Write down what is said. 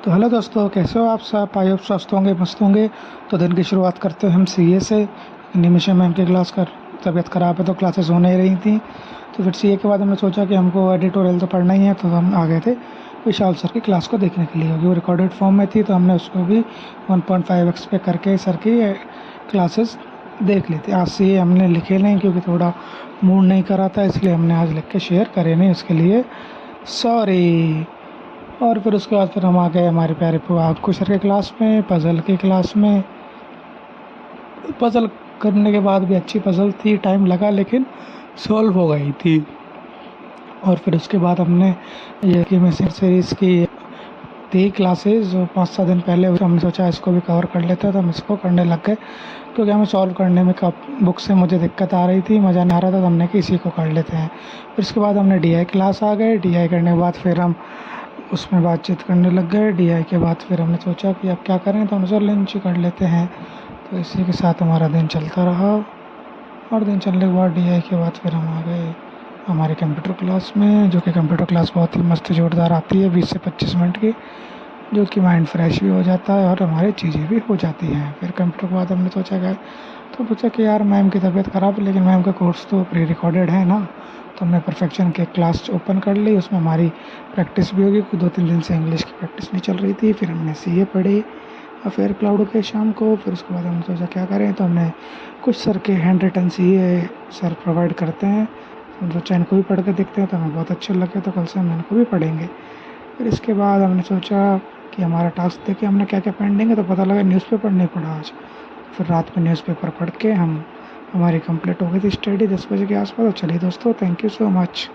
तो हेलो दोस्तों, कैसे हो आप सब? आई होप स्वस्थ होंगे, मस्त होंगे। तो दिन की शुरुआत करते हैं हम सीए से। एनिमेशन मैम की क्लास कर तबीयत ख़राब है तो क्लासेस हो नहीं रही थी। तो फिर सीए के बाद हमने सोचा कि हमको एडिटोरियल तो पढ़ना ही है, तो हम आ गए थे विशाल सर की क्लास को देखने के लिए। क्योंकि वो रिकॉर्डेड फॉर्म में थी तो हमने उसको भी 1.5x पे करके सर की क्लासेस देख ली थी। आज सीए हमने लिखे नहीं क्योंकि थोड़ा मूड नहीं करा था, इसलिए हमने आज लिख के शेयर करे नहीं, उसके लिए सॉरी। और फिर उसके बाद फिर हम आ गए हमारे प्यारे आपको सर के क्लास में, पज़ल की क्लास में। पज़ल करने के बाद भी अच्छी पज़ल थी, टाइम लगा लेकिन सॉल्व हो गई थी। और फिर उसके बाद हमने ये कि मैसेज सीरीज़ की थी क्लासेस जो 5-7 दिन पहले, हमने सोचा इसको भी कवर कर लेते हैं, तो हम इसको करने लग गए। क्योंकि हमें सॉल्व करने में बुक से मुझे दिक्कत आ रही थी, मज़ा नहीं आ रहा था, तो हमने कि इसी को कर लेते हैं। फिर उसके बाद हमने डीआई क्लास आ गए। डीआई करने के बाद फिर हम उसमें बातचीत करने लग गए। डीआई के बाद फिर हमने सोचा कि अब क्या करें, तो हम सोचा लंच ही कर लेते हैं। तो इसी के साथ हमारा दिन चलता रहा। और दिन चलने के बाद डीआई के बाद फिर हम आ गए हमारे कंप्यूटर क्लास में, जो कि कंप्यूटर क्लास बहुत ही मस्त जोरदार आती है, 20 से 25 मिनट की, जो कि माइंड फ्रेश भी हो जाता है और हमारी चीज़ें भी हो जाती हैं। फिर कंप्यूटर के बाद हमने सोचा कि यार मैम की तबीयत ख़राब है, लेकिन मैम का कोर्स तो प्री रिकॉर्डेड है ना, तो हमने परफेक्शन के क्लास ओपन कर ली। उसमें हमारी प्रैक्टिस भी होगी, 2-3 दिन से इंग्लिश की प्रैक्टिस नहीं चल रही थी। फिर हमने सीए पढ़ी अफेयर क्लाउड के शाम को। फिर उसके बाद हमने सोचा क्या करें, तो हमने कुछ सर के handwritten CA sir provide करते हैं, हम सोचा इनको भी पढ़ के देखते हैं, तो हमें बहुत अच्छे लगे, तो कल से हम इनको भी पढ़ेंगे। फिर इसके बाद हमने सोचा कि हमारा टास्क देखे हमने क्या क्या पेंडिंग है, तो पता लगा न्यूज़पेपर नहीं पढ़ा आज। फिर रात में न्यूज़पेपर पढ़ के हमारी कंप्लीट हो गई थी स्टडी 10 बजे के आसपास। तो चलिए दोस्तों, थैंक यू सो मच।